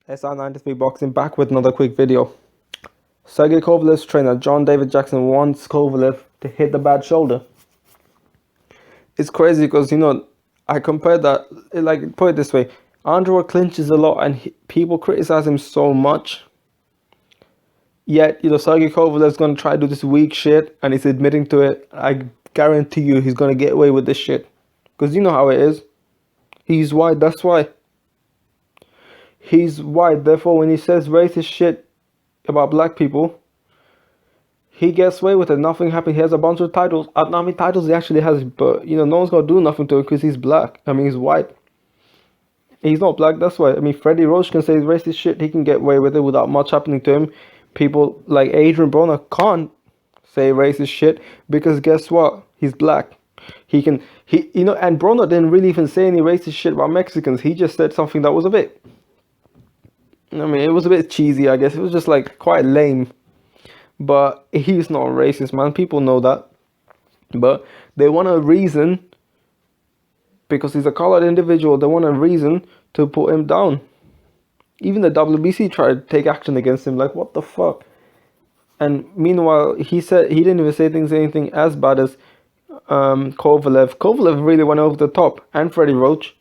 SR93 Boxing back with another quick video. Sergey Kovalev's trainer John David Jackson wants Kovalev to hit the bad shoulder. It's crazy because, I compared that, like, put it this way, Andre Ward clinches a lot and people criticize him so much. Yet, Sergey Kovalev's going to try to do this weak shit and he's admitting to it. I guarantee you he's going to get away with this shit. Because you know how it is. He's white, that's why. He's white, therefore when he says racist shit about black people, he gets away with it. Nothing happened. He has a bunch of titles. I don't know how many titles he actually has, but no one's gonna do nothing to him because he's black. I mean, he's white. He's not black, that's why. I mean, Freddie Roach can say racist shit. He can get away with it without much happening to him. People like Adrian Broner can't say racist shit because guess what? He's black. And Broner didn't really even say any racist shit about Mexicans. He just said something that was a bit, it was a bit cheesy, I guess. It was just like quite lame. But he's not racist, man. People know that. But they want a reason, because he's a colored individual, they want a reason to put him down. Even the WBC tried to take action against him. Like, what the fuck? And meanwhile, he said he didn't even say anything as bad as Kovalev. Kovalev really went over the top, and Freddie Roach.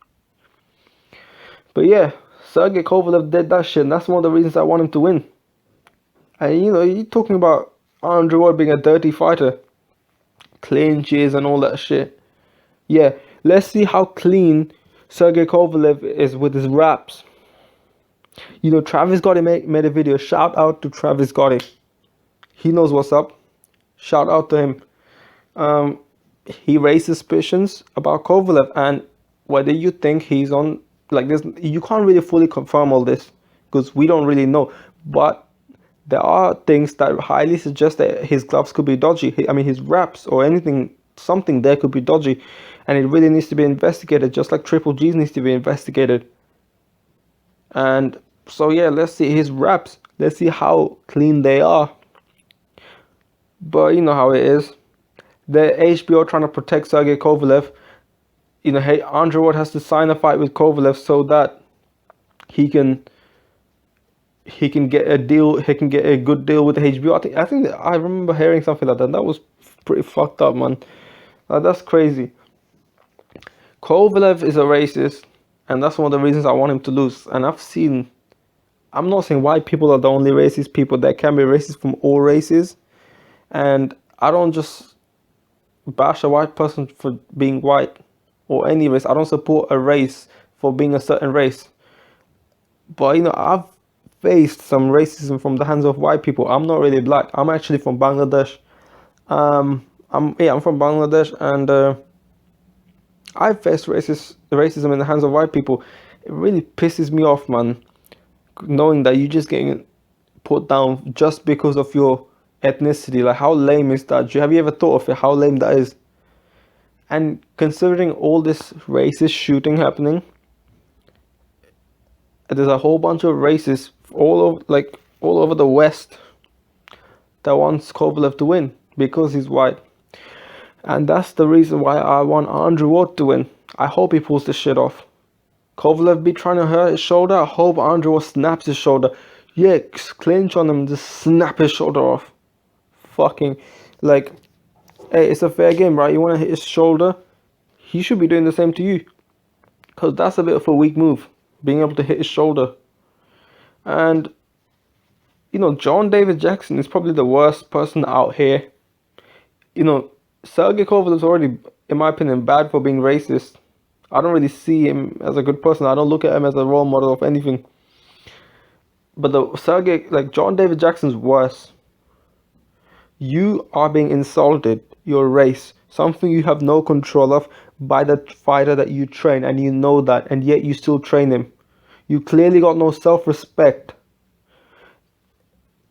But yeah, Sergey Kovalev did that shit, and that's one of the reasons I want him to win. And you're talking about Andre Ward being a dirty fighter, clinches and all that shit. Yeah, let's see how clean Sergey Kovalev is with his raps. Travis Gotti made a video. Shout out to Travis Gotti. He knows what's up. Shout out to him. He raised suspicions about Kovalev, and whether you think he's on like this, you can't really fully confirm all this because we don't really know. But there are things that highly suggest that his gloves could be dodgy. His wraps or something there could be dodgy. And it really needs to be investigated, just like Triple G's needs to be investigated. And so, yeah, let's see his wraps. Let's see how clean they are. But you know how it is. The HBO trying to protect Sergey Kovalev. Hey, Andre Ward has to sign a fight with Kovalev so that he can get a deal. He can get a good deal with the HBO. I think I remember hearing something like that. That was pretty fucked up, man. That's crazy. Kovalev is a racist, and that's one of the reasons I want him to lose. And I'm not saying white people are the only racist people. There can be racists from all races, and I don't just bash a white person for being white or any race. I don't support a race for being a certain race. But I've faced some racism from the hands of white people. I'm not really black. I'm actually from Bangladesh. I'm from Bangladesh, and I faced racism in the hands of white people. It really pisses me off, man, knowing that you're just getting put down just because of your ethnicity. Like, how lame is that? Have you ever thought of it, how lame that is? And considering all this racist shooting happening, there's a whole bunch of racists all over the West that wants Kovalev to win because he's white. And that's the reason why I want Andre Ward to win. I hope he pulls this shit off. Kovalev be trying to hurt his shoulder. I hope Andre Ward snaps his shoulder. Yeah, clinch on him, just snap his shoulder off. Fucking, hey, it's a fair game, right? You want to hit his shoulder, he should be doing the same to you. Because that's a bit of a weak move, being able to hit his shoulder. And, John David Jackson is probably the worst person out here. Sergey Kovalev's already, in my opinion, bad for being racist. I don't really see him as a good person. I don't look at him as a role model of anything. But John David Jackson's worse. You are being insulted, your race, something you have no control of, by the fighter that you train, and you know that, and yet you still train him. You clearly got no self-respect.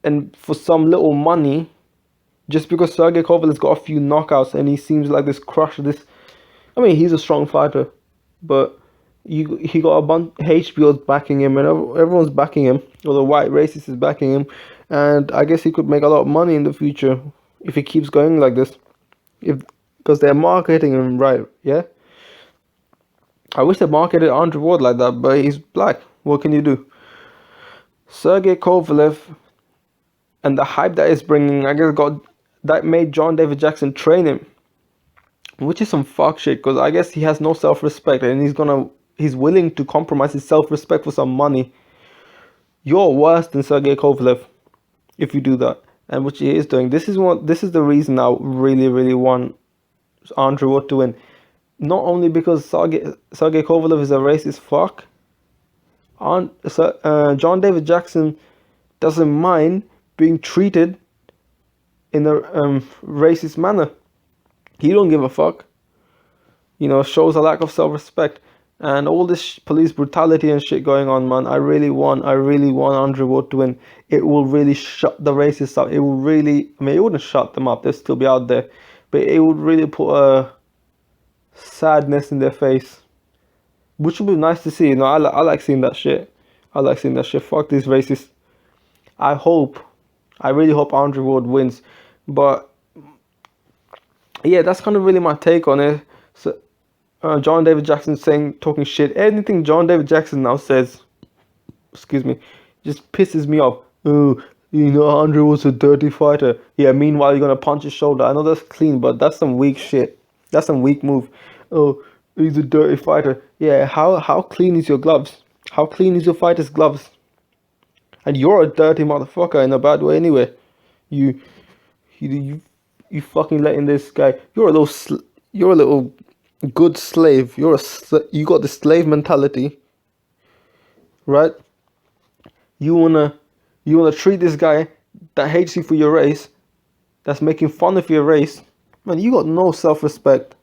And for some little money, just because Sergey Kovalev's got a few knockouts and he seems like this crusher, he's a strong fighter, but he got a bunch HBO's backing him, and everyone's backing him, or the white racist is backing him, and I guess he could make a lot of money in the future if he keeps going like this, because they're marketing him right. Yeah, I wish they marketed Andre Ward like that, but he's black. What can you do? Sergey Kovalev and the hype that is bringing, I guess, that made John David Jackson train him, which is some fuck shit. Because I guess he has no self-respect, and he's willing to compromise his self-respect for some money. You're worse than Sergey Kovalev if you do that, and which he is doing. This is the reason I really want Andre Ward to win. Not only because Sergey Kovalev is a racist fuck. John David Jackson doesn't mind being treated in a racist manner. He don't give a fuck. Shows a lack of self-respect. And all this police brutality and shit going on, man. I really want Andre Ward to win. It will really shut the racists up. It will really, I mean, it wouldn't shut them up. They'll still be out there. But it would really put a sadness in their face. Which would be nice to see. I like seeing that shit. I like seeing that shit. Fuck these racists. I really hope Andre Ward wins. But yeah, that's kind of really my take on it. So, John David Jackson talking shit. Anything John David Jackson now says, excuse me, just pisses me off. Oh, Andre was a dirty fighter. Yeah, meanwhile you're gonna punch his shoulder. I know that's clean, but that's some weak shit. That's some weak move. Oh, he's a dirty fighter. Yeah, how clean is your gloves? How clean is your fighter's gloves? And you're a dirty motherfucker in a bad way anyway. You fucking letting this guy. You're a little good slave. You got the slave mentality, right? You wanna treat this guy that hates you for your race, that's making fun of your race. Man, you got no self-respect.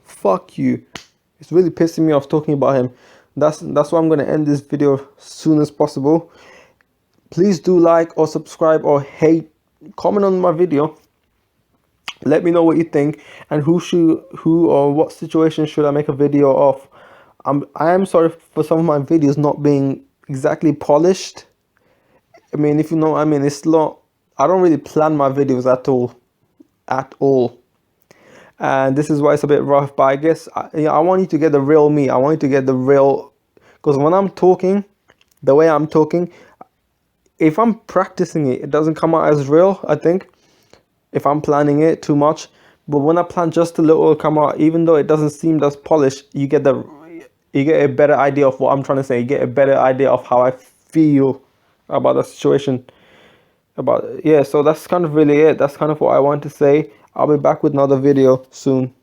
Fuck you. It's really pissing me off talking about him. That's why I'm gonna end this video as soon as possible. Please do like or subscribe or comment on my video. Let me know what you think and who or what situation should I make a video of. I am sorry for some of my videos not being exactly polished. I mean, if you know what I mean, it's not. I don't really plan my videos at all. And this is why it's a bit rough. But I guess I want you to get the real me. I want you to get the real, because when I'm talking, the way I'm talking, if I'm practicing it, it doesn't come out as real, I think, if I'm planning it too much. But when I plan just a little, it'll come out. Even though it doesn't seem as polished, you get a better idea of what I'm trying to say. You get a better idea of how I feel about the situation. So that's kind of really it. That's kind of what I want to say. I'll be back with another video soon.